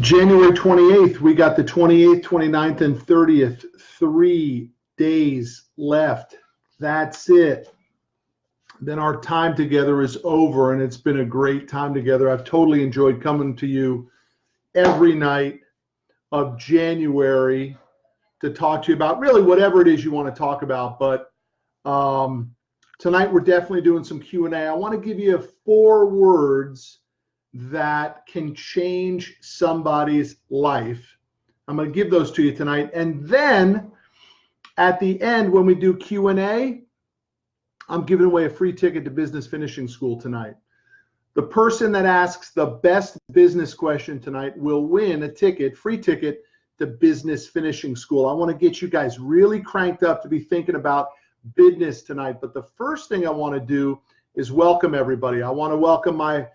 January 28th, we got the 28th, 29th, and 30th. 3 days left. That's it. Then our time together is over, and it's been a great time together. I've totally enjoyed coming to you every night of January to talk to you about really whatever it is you want to talk about. But tonight we're definitely doing some Q&A. I want to give you 4 words that can change somebody's life. I'm going to give those to you tonight. And then at the end, when we do Q&A, I'm giving away a free ticket to Business Finishing School tonight. The person that asks the best business question tonight will win a ticket, free ticket to Business Finishing School. I want to get you guys really cranked up to be thinking about business tonight. But the first thing I want to do is welcome everybody. I want to welcome my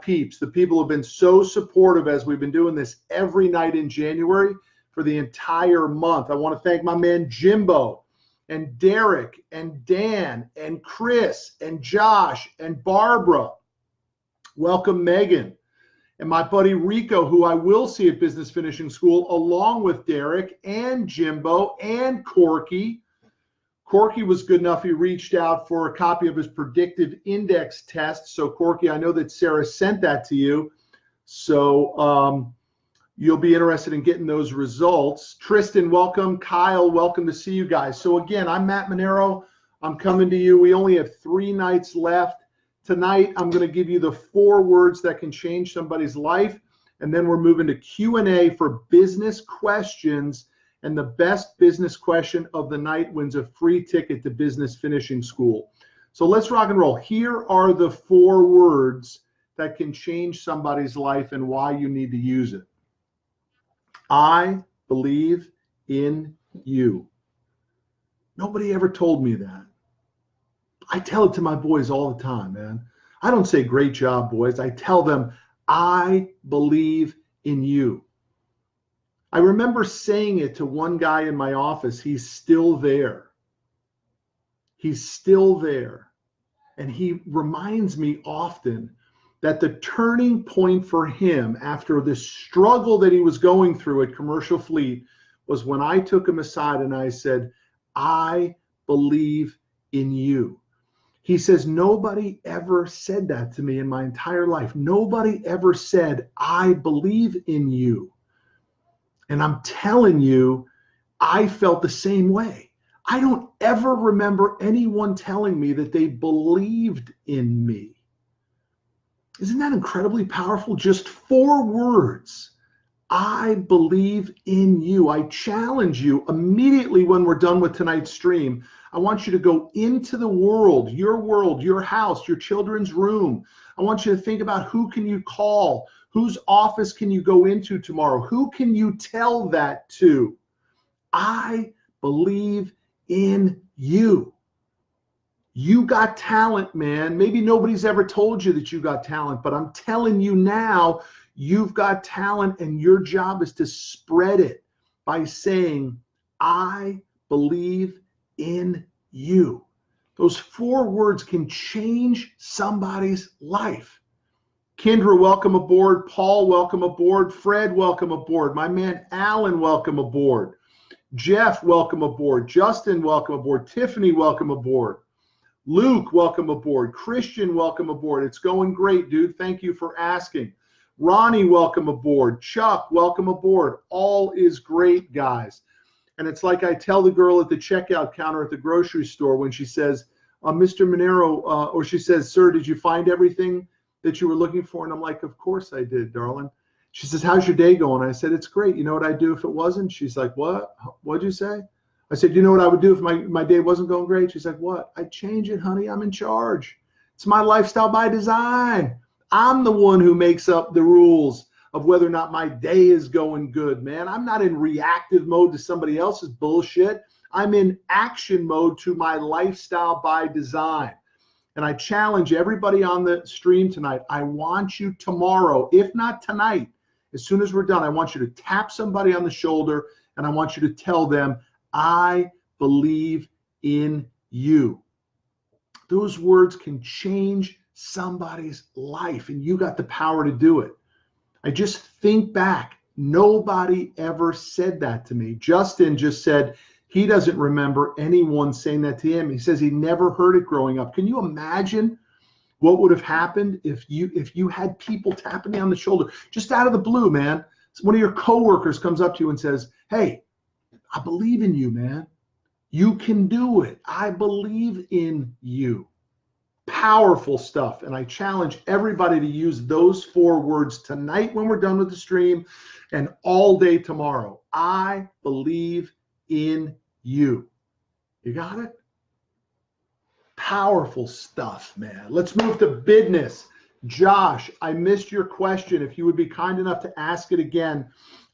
peeps, the people who have been so supportive as we've been doing this every night in January for the entire month. I want to thank my man Jimbo and Derek and Dan and Chris and Josh and Barbara. Welcome Megan and my buddy Rico, who I will see at Business Finishing School, along with Derek and Jimbo and Corky. Corky was good enough. He reached out for a copy of his predictive index test. So Corky, I know that Sarah sent that to you. So you'll be interested in getting those results. Tristan, welcome. Kyle, welcome to see you guys. So again, I'm Matt Manero. I'm coming to you. We only have 3 nights left. Tonight, I'm going to give you the 4 words that can change somebody's life. And then we're moving to Q&A for business questions. And the best business question of the night wins a free ticket to Business Finishing School. So let's rock and roll. Here are the 4 words that can change somebody's life and why you need to use it. I believe in you. Nobody ever told me that. I tell it to my boys all the time, man. I don't say great job, boys. I tell them, I believe in you. I remember saying it to one guy in my office. He's still there. He's still there. And he reminds me often that the turning point for him after the struggle that he was going through at Commercial Fleet was when I took him aside and I said, I believe in you. He says, nobody ever said that to me in my entire life. Nobody ever said, I believe in you. And I'm telling you, I felt the same way. I don't ever remember anyone telling me that they believed in me. Isn't that incredibly powerful? Just 4 words. I believe in you. I challenge you immediately when we're done with tonight's stream. I want you to go into the world, your house, your children's room. I want you to think about who can you call? Whose office can you go into tomorrow? Who can you tell that to? I believe in you. You got talent, man. Maybe nobody's ever told you that you got talent, but I'm telling you now, you've got talent and your job is to spread it by saying, I believe in you. Those 4 words can change somebody's life. Kendra, welcome aboard. Paul, welcome aboard. Fred, welcome aboard. My man Alan, welcome aboard. Jeff, welcome aboard. Justin, welcome aboard. Tiffany, welcome aboard. Luke, welcome aboard. Christian, welcome aboard. It's going great, dude. Thank you for asking. Ronnie, welcome aboard. Chuck, welcome aboard. All is great, guys. And it's like I tell the girl at the checkout counter at the grocery store when she says, Mr. Manero, or she says, sir, did you find everything that you were looking for? And I'm like, of course I did, darling. She says, how's your day going? I said, it's great. You know what I'd do if it wasn't? She's like, what? What'd you say? I said, you know what I would do if my day wasn't going great? She's like, what? I'd change it, honey. I'm in charge. It's my lifestyle by design. I'm the one who makes up the rules of whether or not my day is going good, man. I'm not in reactive mode to somebody else's bullshit. I'm in action mode to my lifestyle by design. And I challenge everybody on the stream tonight. I want you tomorrow, if not tonight, as soon as we're done, I want you to tap somebody on the shoulder and I want you to tell them, I believe in you. Those words can change somebody's life and you got the power to do it. I just think back Nobody ever said that to me. Justin just said he doesn't remember anyone saying that to him. He says he never heard it growing up. Can you imagine what would have happened if you had people tapping you on the shoulder just out of the blue, man? One of your coworkers comes up to you and says, "Hey, I believe in you, man. You can do it. I believe in you." Powerful stuff. And I challenge everybody to use those 4 words tonight when we're done with the stream and all day tomorrow. I believe in you. You got it? Powerful stuff, man. Let's move to business. Josh, I missed your question. If you would be kind enough to ask it again,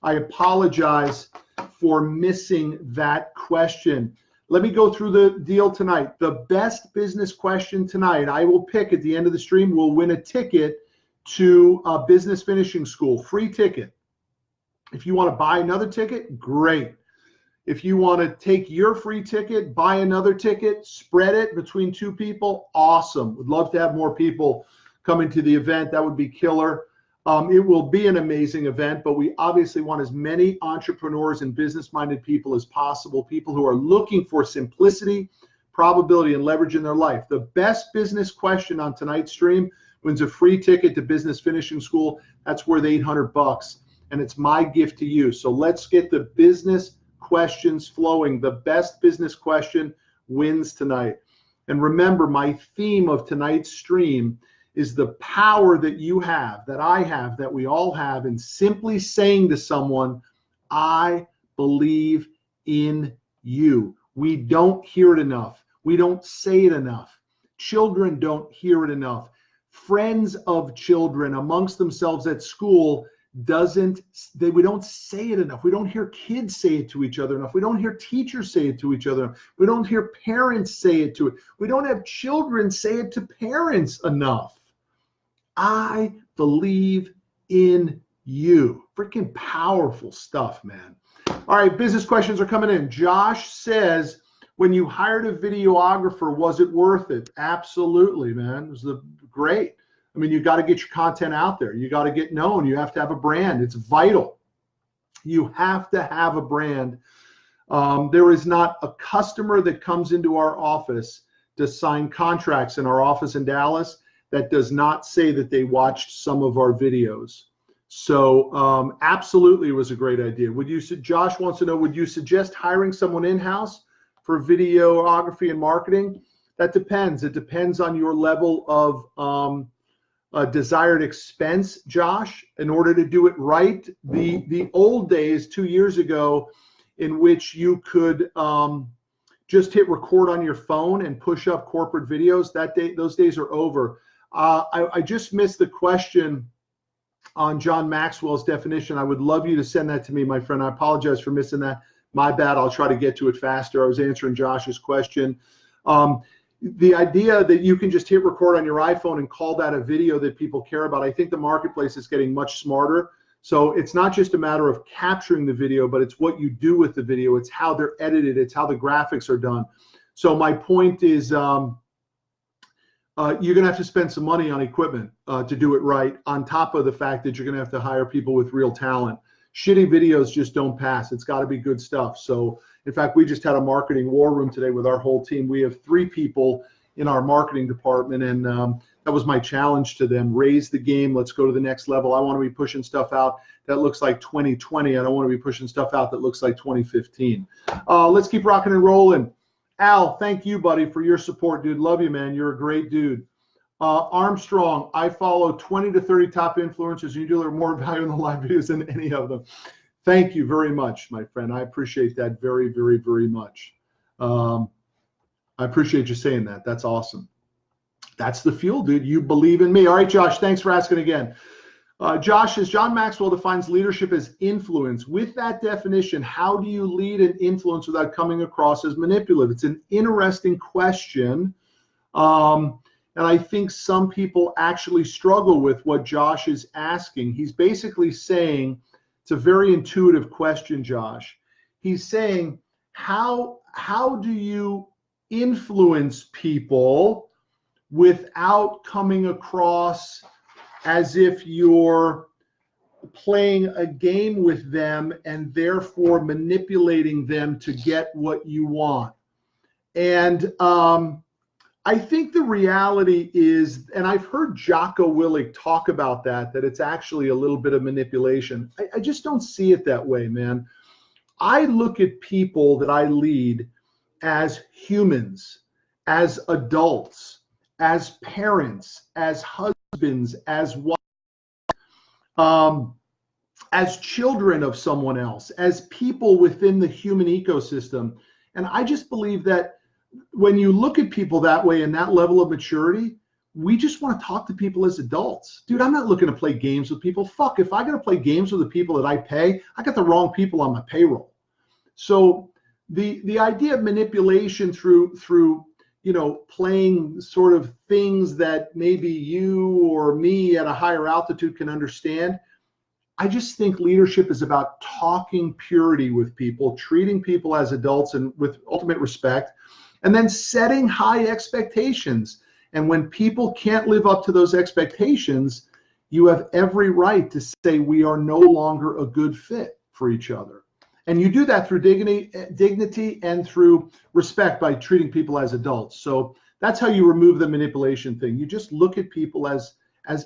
I apologize for missing that question. Let me go through the deal tonight. The best business question tonight, I will pick at the end of the stream, will win a ticket to a Business Finishing School, free ticket. If you want to buy another ticket, great. If you want to take your free ticket, buy another ticket, spread it between 2 people, awesome. Would love to have more people coming to the event. That would be killer. It will be an amazing event, but we obviously want as many entrepreneurs and business-minded people as possible, people who are looking for simplicity, probability, and leverage in their life. The best business question on tonight's stream wins a free ticket to Business Finishing School. That's worth $800, and it's my gift to you. So let's get the business questions flowing. The best business question wins tonight. And remember, my theme of tonight's stream is the power that you have, that I have, that we all have, in simply saying to someone, I believe in you. We don't hear it enough. We don't say it enough. Children don't hear it enough. Friends of children amongst themselves at school we don't say it enough. We don't hear kids say it to each other enough. We don't hear teachers say it to each other enough. We don't hear parents say it to it. We don't have children say it to parents enough. I believe in you. Freaking powerful stuff, man. All right, business questions are coming in. Josh says, when you hired a videographer, was it worth it? Absolutely, man. It was great. I mean, you got to get your content out there. You got to get known. You have to have a brand. It's vital. You have to have a brand. There is not a customer that comes into our office to sign contracts in our office in Dallas that does not say that they watched some of our videos. So absolutely, it was a great idea. Josh wants to know, would you suggest hiring someone in-house for videography and marketing? That depends. It depends on your level of desired expense, Josh. In order to do it right, the old days 2 years ago, in which you could just hit record on your phone and push up corporate videos, those days are over. I just missed the question on John Maxwell's definition. I would love you to send that to me, my friend. I apologize for missing that. My bad. I'll try to get to it faster. I was answering Josh's question. The idea that you can just hit record on your iPhone and call that a video that people care about, I think the marketplace is getting much smarter. So it's not just a matter of capturing the video, but it's what you do with the video. It's how they're edited. It's how the graphics are done. So my point is you're going to have to spend some money on equipment to do it right, on top of the fact that you're going to have to hire people with real talent. Shitty videos just don't pass. It's got to be good stuff. So in fact, we just had a marketing war room today with our whole team. We have 3 people in our marketing department, and that was my challenge to them. Raise the game. Let's go to the next level. I want to be pushing stuff out that looks like 2020. I don't want to be pushing stuff out that looks like 2015. Let's keep rocking and rolling. Al, thank you, buddy, for your support, dude. Love you, man. You're a great dude. Armstrong, I follow 20 to 30 top influencers, and you deliver more value in the live videos than any of them. Thank you very much, my friend. I appreciate that very, very, very much. I appreciate you saying that. That's awesome. That's the fuel, dude. You believe in me. All right, Josh, thanks for asking again. Josh says, John Maxwell defines leadership as influence. With that definition, how do you lead and influence without coming across as manipulative? It's an interesting question. And I think some people actually struggle with what Josh is asking. He's basically saying, it's a very intuitive question, Josh. He's saying, how do you influence people without coming across as if you're playing a game with them and therefore manipulating them to get what you want. And I think the reality is, and I've heard Jocko Willink talk about that it's actually a little bit of manipulation. I just don't see it that way, man. I look at people that I lead as humans, as adults, as parents, as husbands, as wives, as children of someone else, as people within the human ecosystem. And I just believe that when you look at people that way and that level of maturity, we just want to talk to people as adults. Dude, I'm not looking to play games with people. Fuck, if I got to play games with the people that I pay, I got the wrong people on my payroll. So the idea of manipulation through playing sort of things that maybe you or me at a higher altitude can understand. I just think leadership is about talking purity with people, treating people as adults and with ultimate respect, and then setting high expectations. And when people can't live up to those expectations, you have every right to say we are no longer a good fit for each other. And you do that through dignity and through respect by treating people as adults. So that's how you remove the manipulation thing. You just look at people as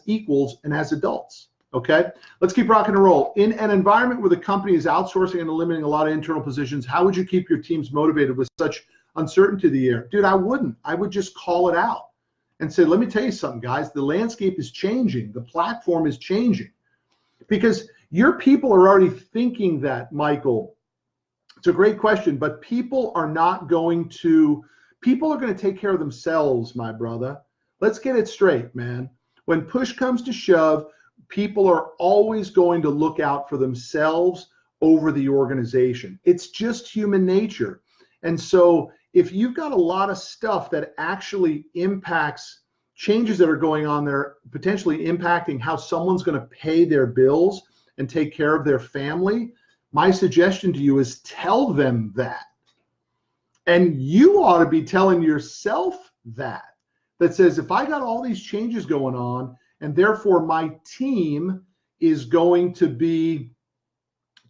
equals and as adults. Okay, let's keep rocking and roll. In an environment where the company is outsourcing and eliminating a lot of internal positions, how would you keep your teams motivated with such uncertainty in the air? Dude, I wouldn't. I would just call it out and say, let me tell you something, guys. The landscape is changing. The platform is changing. Because your people are already thinking that, Michael. It's a great question, but people are going to take care of themselves, my brother. Let's get it straight, man. When push comes to shove, people are always going to look out for themselves over the organization. It's just human nature. And so if you've got a lot of stuff that actually impacts changes that are going on there, potentially impacting how someone's going to pay their bills and take care of their family, my suggestion to you is tell them that. And you ought to be telling yourself that says, if I got all these changes going on, and therefore my team is going to be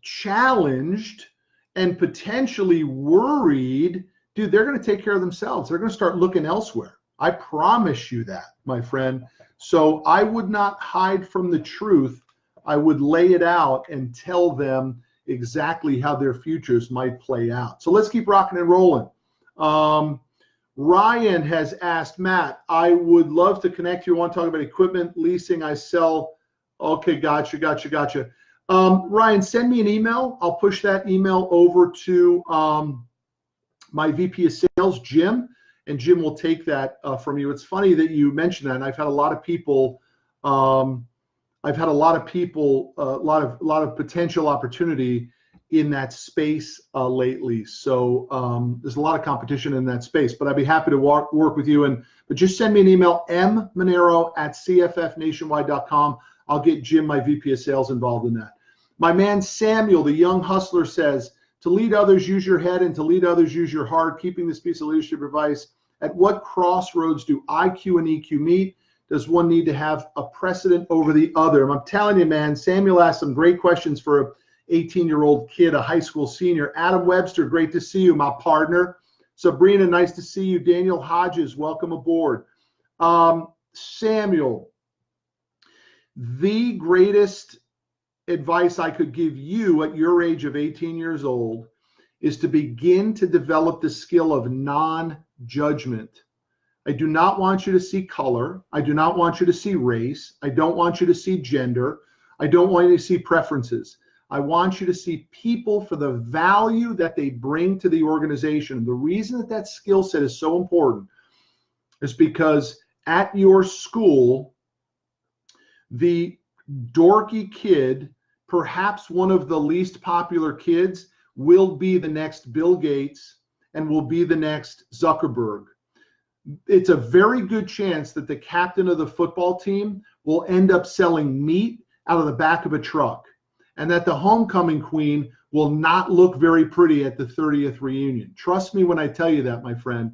challenged and potentially worried, dude, they're going to take care of themselves. They're going to start looking elsewhere. I promise you that, my friend. So I would not hide from the truth. I would lay it out and tell them exactly how their futures might play out. So let's keep rocking and rolling. Ryan has asked, Matt, I would love to connect you. I want to talk about equipment, leasing, I sell. Okay, gotcha. Ryan, send me an email. I'll push that email over to my VP of sales, Jim, and Jim will take that from you. It's funny that you mentioned that, and I've had a lot of people, a lot of potential opportunity in that space lately. So there's a lot of competition in that space, but I'd be happy to work with you. But just send me an email, mmonero@cffnationwide.com. I'll get Jim, my VP of sales, involved in that. My man Samuel, the young hustler, says, to lead others, use your head, and to lead others, use your heart. Keeping this piece of leadership advice, at what crossroads do IQ and EQ meet? Does one need to have a precedent over the other? And I'm telling you, man, Samuel asked some great questions for a 18-year-old kid, a high school senior. Adam Webster, great to see you, my partner. Sabrina, nice to see you. Daniel Hodges, welcome aboard. Samuel, the greatest advice I could give you at your age of 18 years old is to begin to develop the skill of non-judgment. I do not want you to see color. I do not want you to see race. I don't want you to see gender. I don't want you to see preferences. I want you to see people for the value that they bring to the organization. The reason that skill set is so important is because at your school, the dorky kid, perhaps one of the least popular kids, will be the next Bill Gates and will be the next Zuckerberg. It's a very good chance that the captain of the football team will end up selling meat out of the back of a truck, and that the homecoming queen will not look very pretty at the 30th reunion. Trust me when I tell you that, my friend.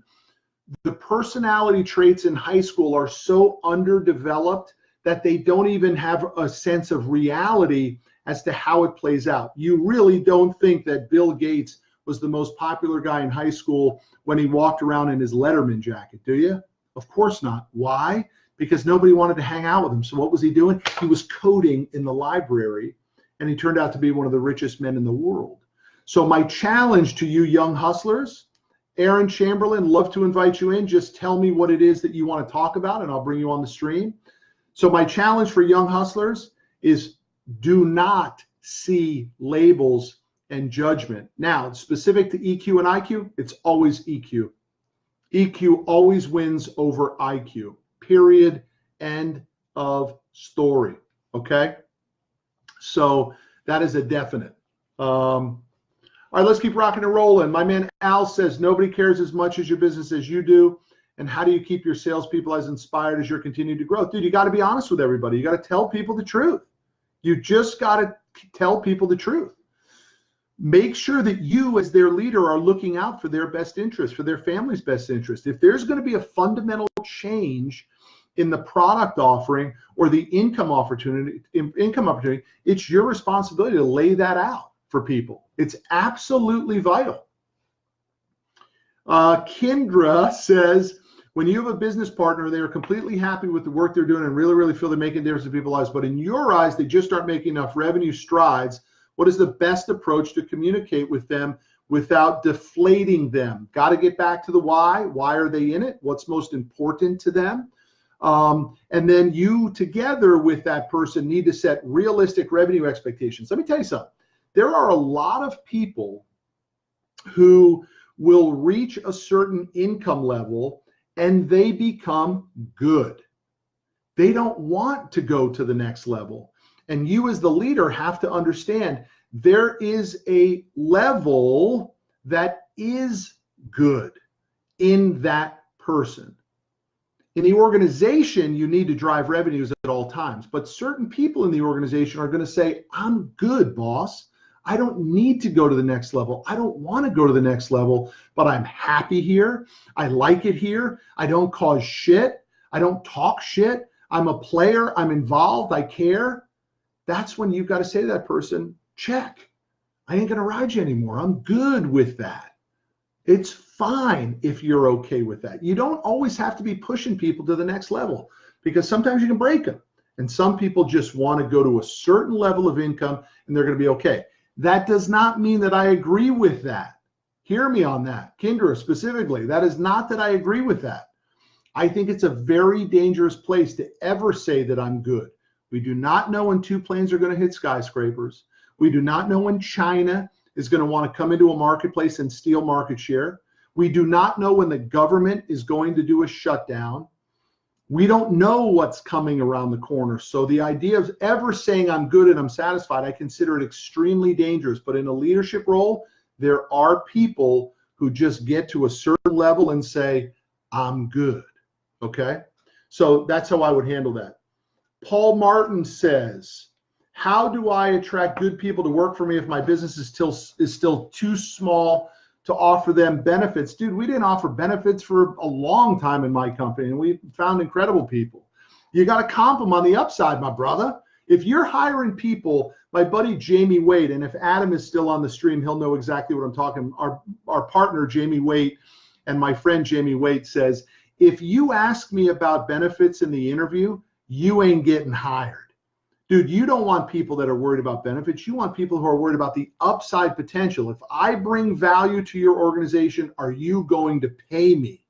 The personality traits in high school are so underdeveloped that they don't even have a sense of reality as to how it plays out. You really don't think that Bill Gates was the most popular guy in high school when he walked around in his Letterman jacket, do you? Of course not. Why? Because nobody wanted to hang out with him. So what was he doing? He was coding in the library, and he turned out to be one of the richest men in the world. So my challenge to you young hustlers, Aaron Chamberlain, love to invite you in. Just tell me what it is that you want to talk about, and I'll bring you on the stream. So my challenge for young hustlers is do not see labels and judgment. Now, specific to EQ and IQ, it's always EQ. EQ always wins over IQ. Period. End of story. Okay? So that is a definite. All right, let's keep rocking and rolling. My man Al says, nobody cares as much as your business as you do. And how do you keep your salespeople as inspired as you're continuing to grow? Dude, you got to be honest with everybody. You got to tell people the truth. You just got to tell people the truth. Make sure that you as their leader are looking out for their best interest, for their family's best interest. If there's going to be a fundamental change in the product offering or the income opportunity, it's your responsibility to lay that out for people. It's absolutely vital. Kendra says, when you have a business partner, they are completely happy with the work they're doing and really, really feel they're making a difference in people's lives, but in your eyes, they just aren't making enough revenue strides. What is the best approach to communicate with them without deflating them? Got to get back to the why. Why are they in it? What's most important to them? And then you together with that person need to set realistic revenue expectations. Let me tell you something. There are a lot of people who will reach a certain income level and they become good. They don't want to go to the next level. And you as the leader have to understand there is a level that is good in that person. In the organization, you need to drive revenues at all times, but certain people in the organization are going to say, I'm good, boss. I don't need to go to the next level. I don't want to go to the next level, but I'm happy here. I like it here. I don't cause shit. I don't talk shit. I'm a player. I'm involved. I care. That's when you've got to say to that person, check. I ain't going to ride you anymore. I'm good with that. It's fine if you're okay with that. You don't always have to be pushing people to the next level because sometimes you can break them. And some people just want to go to a certain level of income and they're going to be okay. That does not mean that I agree with that. Hear me on that. Kendra specifically, that is not that I agree with that. I think it's a very dangerous place to ever say that I'm good. We do not know when two planes are going to hit skyscrapers. We do not know when China is going to want to come into a marketplace and steal market share. We do not know when the government is going to do a shutdown. We don't know what's coming around the corner. So the idea of ever saying I'm good and I'm satisfied, I consider it extremely dangerous. But in a leadership role, there are people who just get to a certain level and say, I'm good. Okay? So that's how I would handle that. Paul Martin says, how do I attract good people to work for me if my business is still too small to offer them benefits? Dude, we didn't offer benefits for a long time in my company, and we found incredible people. You got to comp them on the upside, my brother. If you're hiring people, my buddy Jamie Waite, and if Adam is still on the stream, he'll know exactly what I'm talking. Our partner, Jamie Waite, and my friend Jamie Waite says, if you ask me about benefits in the interview, you ain't getting hired. Dude, you don't want people that are worried about benefits. You want people who are worried about the upside potential. If I bring value to your organization, are you going to pay me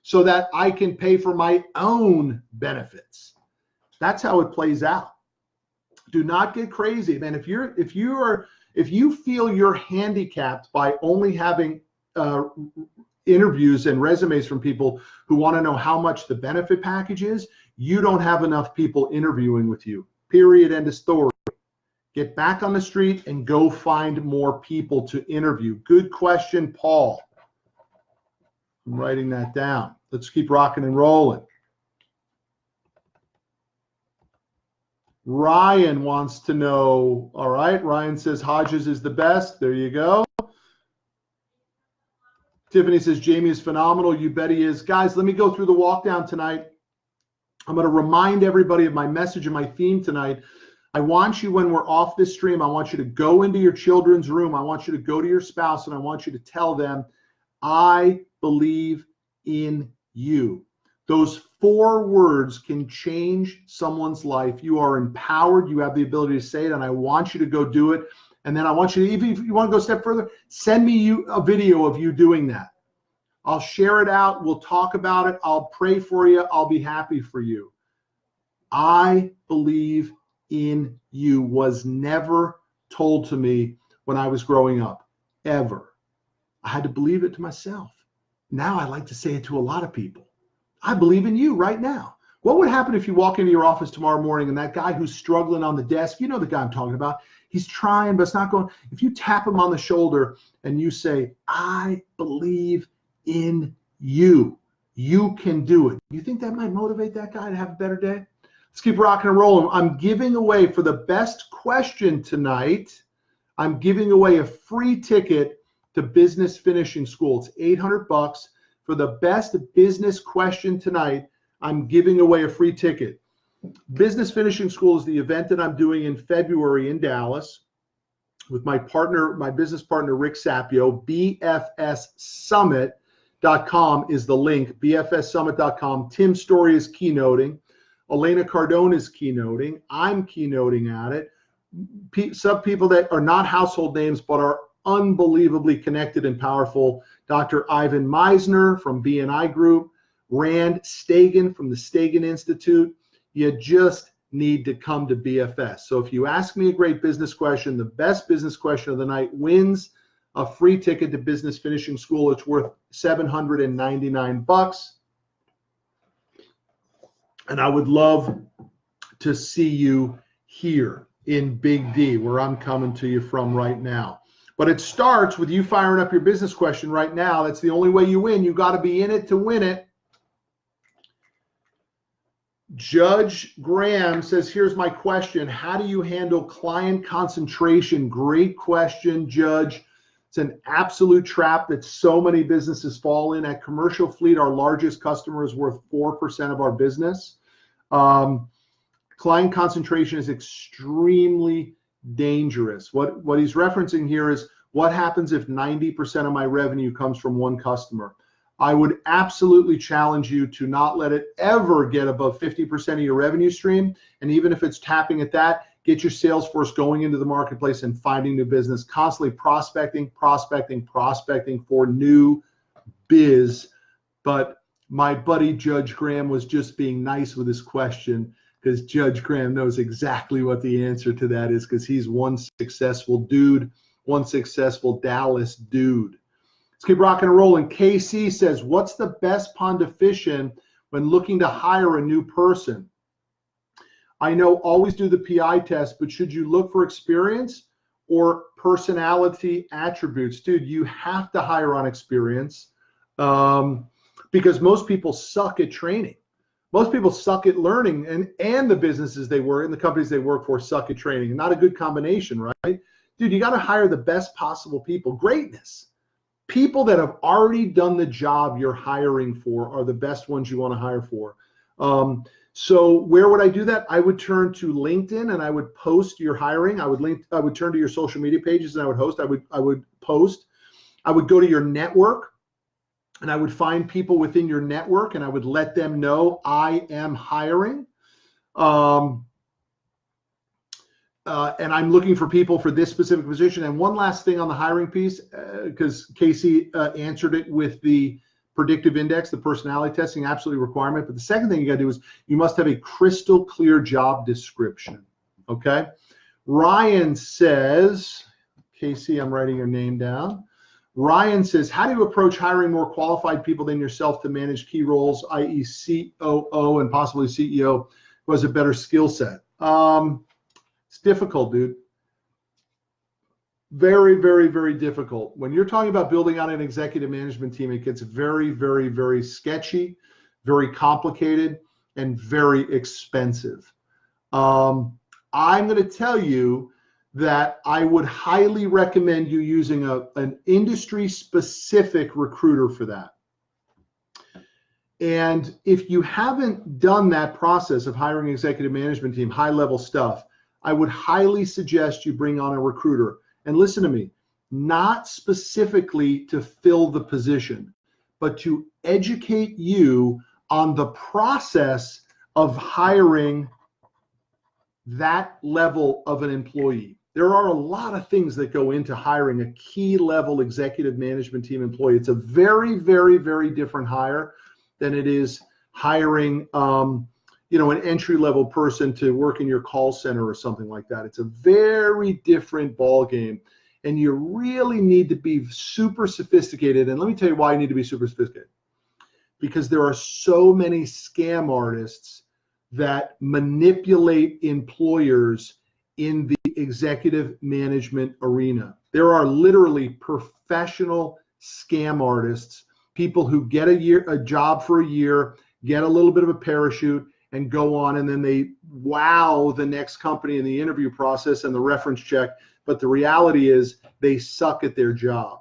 so that I can pay for my own benefits? That's how it plays out. Do not get crazy, man. If you feel you're handicapped by only having interviews and resumes from people who want to know how much the benefit package is, you don't have enough people interviewing with you. Period. End of story. Get back on the street and go find more people to interview. Good question, Paul. I'm writing that down. Let's keep rocking and rolling. Ryan wants to know, all right, Ryan says Hodges is the best. There you go. Tiffany says Jamie is phenomenal. You bet he is. Guys, let me go through the walk down tonight. I'm going to remind everybody of my message and my theme tonight. I want you, when we're off this stream, I want you to go into your children's room. I want you to go to your spouse and I want you to tell them, I believe in you. Those 4 words can change someone's life. You are empowered. You have the ability to say it, and I want you to go do it. And then I want you to, even if you want to go a step further, send me a video of you doing that. I'll share it out. We'll talk about it. I'll pray for you. I'll be happy for you. I believe in you was never told to me when I was growing up, ever. I had to believe it to myself. Now I like to say it to a lot of people. I believe in you right now. What would happen if you walk into your office tomorrow morning and that guy who's struggling on the desk, you know the guy I'm talking about, he's trying, but it's not going. If you tap him on the shoulder and you say, I believe in you, you can do it. You think that might motivate that guy to have a better day? Let's keep rocking and rolling. I'm giving away, for the best question tonight, I'm giving away a free ticket to Business Finishing School. It's $800. For the best business question tonight, I'm giving away a free ticket. Business Finishing School is the event that I'm doing in February in Dallas with my partner, my business partner, Rick Sapio. BFSsummit.com is the link, BFSsummit.com. Tim Story is keynoting. Elena Cardone is keynoting. I'm keynoting at it. Some people that are not household names but are unbelievably connected and powerful. Dr. Ivan Meisner from BNI Group, Rand Stagen from the Stagen Institute. You just need to come to BFS. So if you ask me a great business question, the best business question of the night wins a free ticket to Business Finishing School. It's worth $799. And I would love to see you here in Big D, where I'm coming to you from right now. But it starts with you firing up your business question right now. That's the only way you win. You got to be in it to win it. Judge Graham says, here's my question. How do you handle client concentration? Great question, Judge. It's an absolute trap that so many businesses fall in. At Commercial Fleet, our largest customer is worth 4% of our business. Client concentration is extremely dangerous. What he's referencing here is what happens if 90% of my revenue comes from one customer. I would absolutely challenge you to not let it ever get above 50% of your revenue stream. And even if it's tapping at that, get your sales force going into the marketplace and finding new business, constantly prospecting for new biz. But my buddy Judge Graham was just being nice with his question, because Judge Graham knows exactly what the answer to that is, because he's one successful dude, one successful Dallas dude. Let's keep rocking and rolling. KC says, what's the best pontification when looking to hire a new person? I know always do the PI test, but should you look for experience or personality attributes? Dude, you have to hire on experience because most people suck at training. Most people suck at learning, and the businesses they work in, the companies they work for, suck at training. Not a good combination, right? Dude, you got to hire the best possible people. Greatness. People that have already done the job you're hiring for are the best ones you want to hire for. So where would I do that? I would turn to LinkedIn and I would post your hiring. I would turn to your social media pages and I would post. I would go to your network and I would find people within your network and I would let them know I am hiring. And I'm looking for people for this specific position. And one last thing on the hiring piece, because Casey answered it with the predictive index, the personality testing, absolutely requirement. But the second thing you got to do is you must have a crystal clear job description. Okay. Ryan says, Casey, I'm writing your name down. Ryan says, how do you approach hiring more qualified people than yourself to manage key roles, i.e. COO and possibly CEO, who has a better skill set? It's difficult, dude. Very, very, very difficult. When you're talking about building out an executive management team, it gets very, very, very sketchy, very complicated, and very expensive. I'm going to tell you that I would highly recommend you using an industry-specific recruiter for that. And if you haven't done that process of hiring an executive management team, high level stuff, I would highly suggest you bring on a recruiter. And listen to me, not specifically to fill the position, but to educate you on the process of hiring that level of an employee. There are a lot of things that go into hiring a key level executive management team employee. It's a very, very, very different hire than it is hiring an entry level person to work in your call center or something like that. It's a very different ball game, and you really need to be super sophisticated. And let me tell you why you need to be super sophisticated. Because there are so many scam artists that manipulate employers in the executive management arena. There are literally professional scam artists, people who get a job for a year, get a little bit of a parachute, and go on, and then they wow the next company in the interview process and the reference check. But the reality is they suck at their job.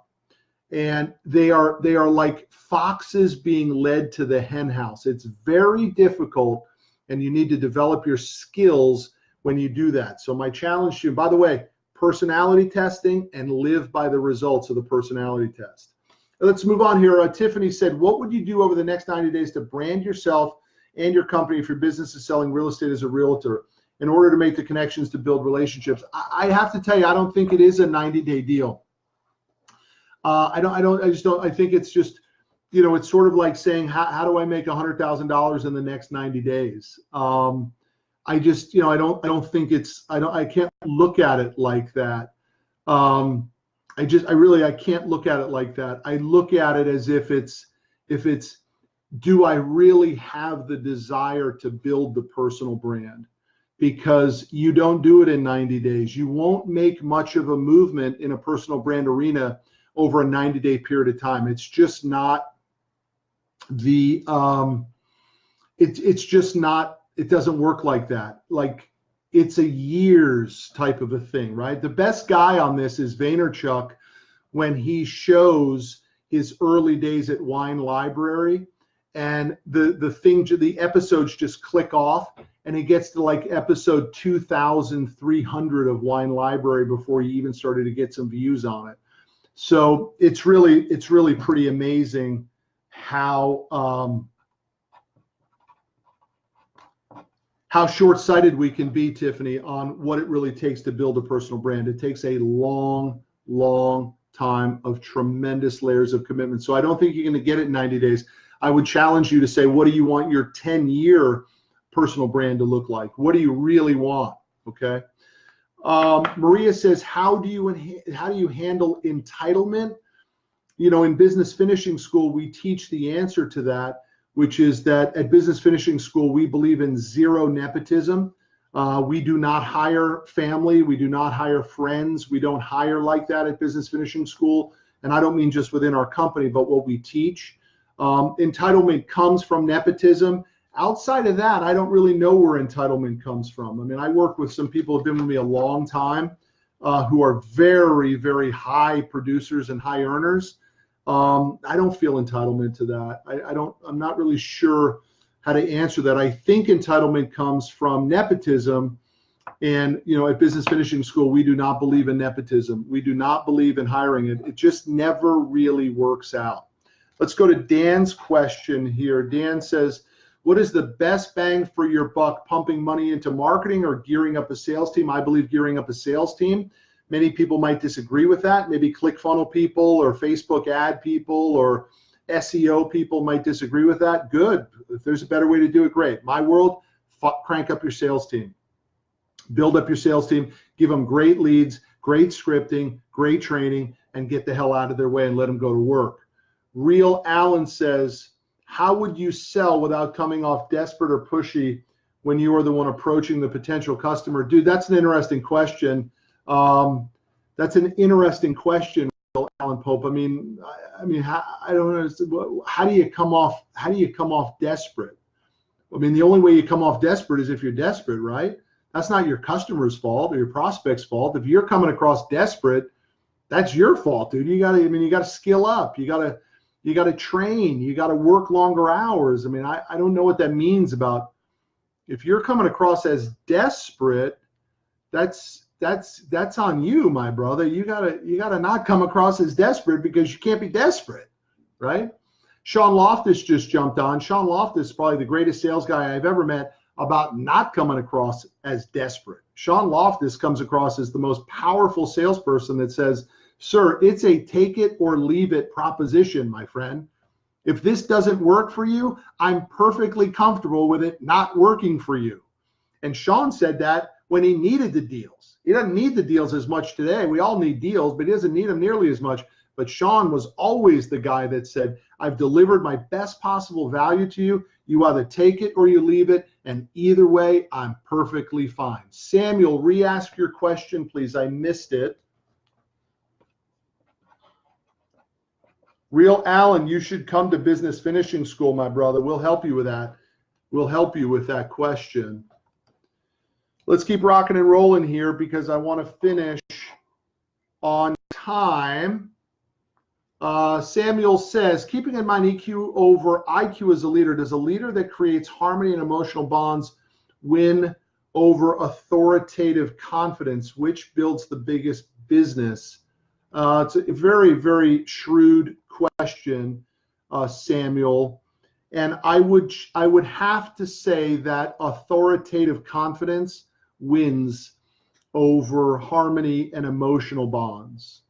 And they are like foxes being led to the hen house. It's very difficult, and you need to develop your skills when you do that. So my challenge to you, by the way, personality testing, and live by the results of the personality test. Let's move on here. Tiffany said, what would you do over the next 90 days to brand yourself and your company if your business is selling real estate as a realtor in order to make the connections to build relationships? I have to tell you, I don't think it is a 90-day deal. I think it's just, it's sort of like saying, how do I make $100,000 in the next 90 days? I can't look at it like that. I can't look at it like that. I look at it as if it's, do I really have the desire to build the personal brand? Because you don't do it in 90 days. You won't make much of a movement in a personal brand arena over a 90-day period of time. It's just not it doesn't work like that. Like, it's a years type of a thing, right? The best guy on this is Vaynerchuk when he shows his early days at Wine Library, and the episodes just click off, and it gets to like episode 2,300 of Wine Library before he even started to get some views on it. So it's really pretty amazing how short-sighted we can be, Tiffany, on what it really takes to build a personal brand. It takes a long, long time of tremendous layers of commitment. So I don't think you're going to get it in 90 days. I would challenge you to say, what do you want your 10-year personal brand to look like? What do you really want? Okay. Maria says, how do you handle entitlement? In Business Finishing School, we teach the answer to that, which is that at Business Finishing School, we believe in zero nepotism. We do not hire family. We do not hire friends. We don't hire like that at Business Finishing School. And I don't mean just within our company, but what we teach. Entitlement comes from nepotism. Outside of that, I don't really know where entitlement comes from. I mean, I work with some people who have been with me a long time who are very, very high producers and high earners. I don't feel entitlement to that. I'm not really sure how to answer that. I think entitlement comes from nepotism. And, at Business Finishing School, we do not believe in nepotism. We do not believe in hiring it. It just never really works out. Let's go to Dan's question here. Dan says, what is the best bang for your buck, pumping money into marketing or gearing up a sales team? I believe gearing up a sales team. Many people might disagree with that. Maybe ClickFunnels people or Facebook ad people or SEO people might disagree with that. Good. If there's a better way to do it, great. My world, crank up your sales team. Build up your sales team. Give them great leads, great scripting, great training, and get the hell out of their way and let them go to work. Real Allen says, how would you sell without coming off desperate or pushy when you are the one approaching the potential customer? Dude, that's an interesting question. That's an interesting question, Alan Pope. I mean, I don't know. How do you come off desperate? I mean, the only way you come off desperate is if you're desperate, right? That's not your customer's fault or your prospect's fault. If you're coming across desperate, that's your fault, dude. You gotta skill up. You gotta You got to train. You got to work longer hours. I mean, I don't know what that means about if you're coming across as desperate, that's on you, my brother. You gotta not come across as desperate because you can't be desperate, right? Sean Loftus just jumped on. Sean Loftus is probably the greatest sales guy I've ever met about not coming across as desperate. Sean Loftus comes across as the most powerful salesperson that says, sir, it's a take it or leave it proposition, my friend. If this doesn't work for you, I'm perfectly comfortable with it not working for you. And Sean said that when he needed the deals. He doesn't need the deals as much today. We all need deals, but he doesn't need them nearly as much. But Sean was always the guy that said, I've delivered my best possible value to you. You either take it or you leave it. And either way, I'm perfectly fine. Samuel, re-ask your question, please. I missed it. Real Alan, you should come to business finishing school, my brother. We'll help you with that. We'll help you with that question. Let's keep rocking and rolling here because I want to finish on time. Samuel says, keeping in mind EQ over IQ as a leader, does a leader that creates harmony and emotional bonds win over authoritative confidence? Which builds the biggest business? It's a very, very shrewd question, Samuel. And I would have to say that authoritative confidence wins over harmony and emotional bonds.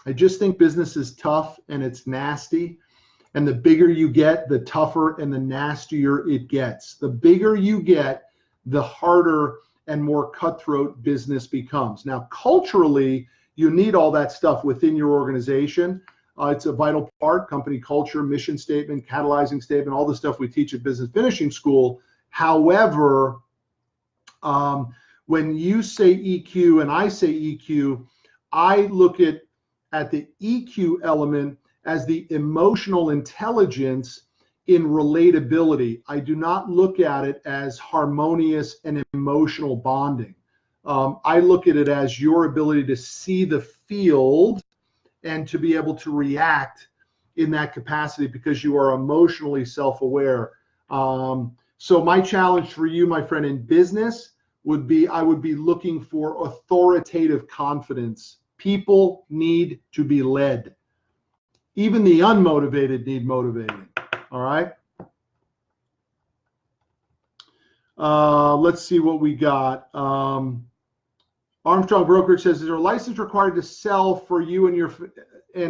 I just think business is tough and it's nasty. And the bigger you get, the tougher and the nastier it gets. The bigger you get, the harder and more cutthroat business becomes. Now, culturally, you need all that stuff within your organization. It's a vital part, company culture, mission statement, catalyzing statement, all the stuff we teach at Business Finishing School. However, when you say EQ and I say EQ, I look at the EQ element as the emotional intelligence in relatability. I do not look at it as harmonious and emotional bonding. I look at it as your ability to see the field and to be able to react in that capacity because you are emotionally self-aware. So my challenge for you, my friend, in business would be, I would be looking for authoritative confidence. People need to be led. Even the unmotivated need motivating. All right. Let's see what we got. Armstrong Brokerage says, is there a license required to sell for you and your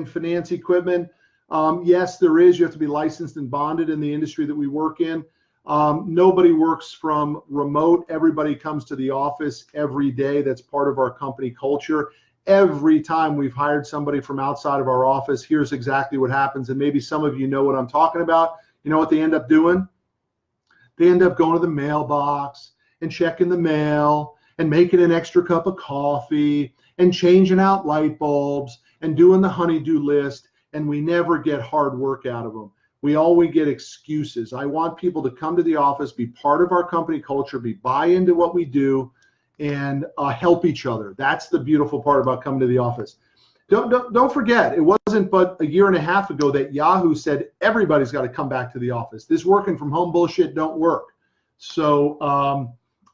finance equipment? Yes, there is. You have to be licensed and bonded in the industry that we work in. Nobody works from remote. Everybody comes to the office every day. That's part of our company culture. Every time we've hired somebody from outside of our office, here's exactly what happens. And maybe some of you know what I'm talking about. You know what they end up doing? They end up going to the mailbox and checking the mail and making an extra cup of coffee and changing out light bulbs and doing the honey-do list. And we never get hard work out of them. We always get excuses. I want people to come to the office, be part of our company culture, buy into what we do, and help each other. That's the beautiful part about coming to the office. Don't forget, it wasn't but a year and a half ago that Yahoo said everybody's got to come back to the office. This working from home bullshit don't work. So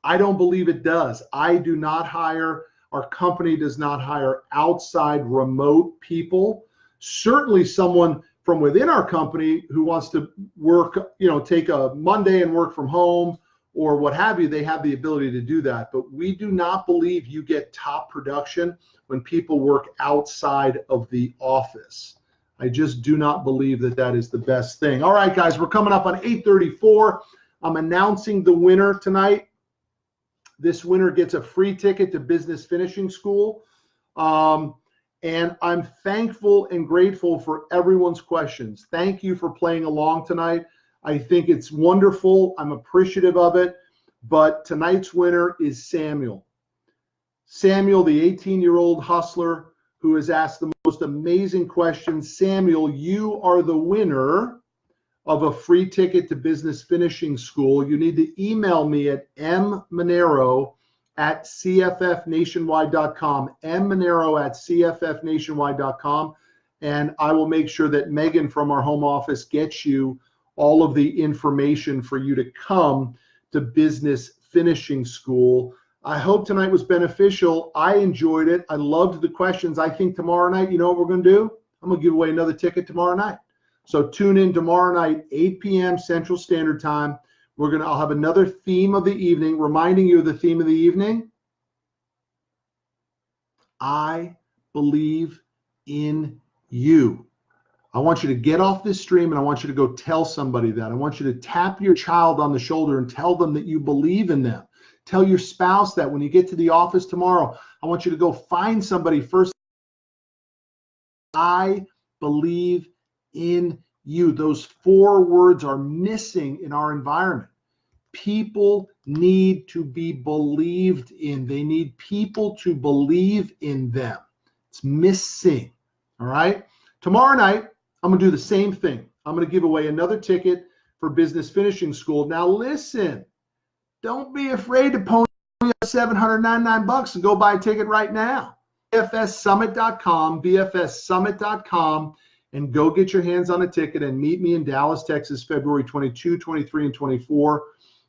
I don't believe it does. I do not hire, our company does not hire outside remote people. Certainly someone from within our company who wants to work, take a Monday and work from home or what have you, they have the ability to do that. But we do not believe you get top production when people work outside of the office. I just do not believe that that is the best thing. All right, guys, we're coming up on 8:34. I'm announcing the winner tonight. This winner gets a free ticket to Business Finishing School. And I'm thankful and grateful for everyone's questions. Thank you for playing along tonight. I think it's wonderful. I'm appreciative of it. But tonight's winner is Samuel. Samuel, the 18-year-old hustler who has asked the most amazing questions. Samuel, you are the winner of a free ticket to Business Finishing School. You need to email me at mmonero@cffnationwide.com, mmonero@cffnationwide.com, and I will make sure that Megan from our home office gets you all of the information for you to come to Business Finishing School. I hope tonight was beneficial. I enjoyed it. I loved the questions. I think tomorrow night, you know what we're going to do? I'm going to give away another ticket tomorrow night. So tune in tomorrow night, 8 p.m. Central Standard Time. I'll have another theme of the evening, reminding you of the theme of the evening. I believe in you. I want you to get off this stream and I want you to go tell somebody that. I want you to tap your child on the shoulder and tell them that you believe in them. Tell your spouse that when you get to the office tomorrow. I want you to go find somebody first. I believe in you. Those 4 words are missing in our environment. People need to be believed in. They need people to believe in them. It's missing. All right. Tomorrow night, I'm going to do the same thing. I'm going to give away another ticket for Business Finishing School. Now listen. Don't be afraid to pony up $799 and go buy a ticket right now. BFSsummit.com, BFSsummit.com, and go get your hands on a ticket and meet me in Dallas, Texas, February 22, 23, and 24.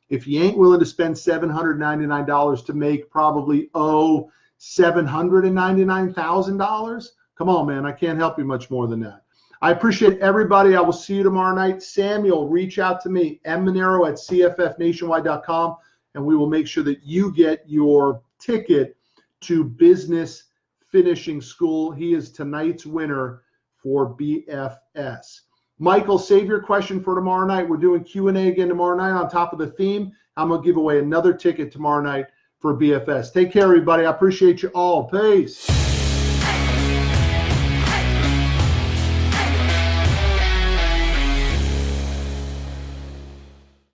If you ain't willing to spend $799 to make probably $799,000, come on, man. I can't help you much more than that. I appreciate everybody. I will see you tomorrow night. Samuel, reach out to me, mmonero@cffnationwide.com, and we will make sure that you get your ticket to Business Finishing School. He is tonight's winner for BFS. Michael, save your question for tomorrow night. We're doing Q&A again tomorrow night on top of the theme. I'm going to give away another ticket tomorrow night for BFS. Take care, everybody. I appreciate you all. Peace.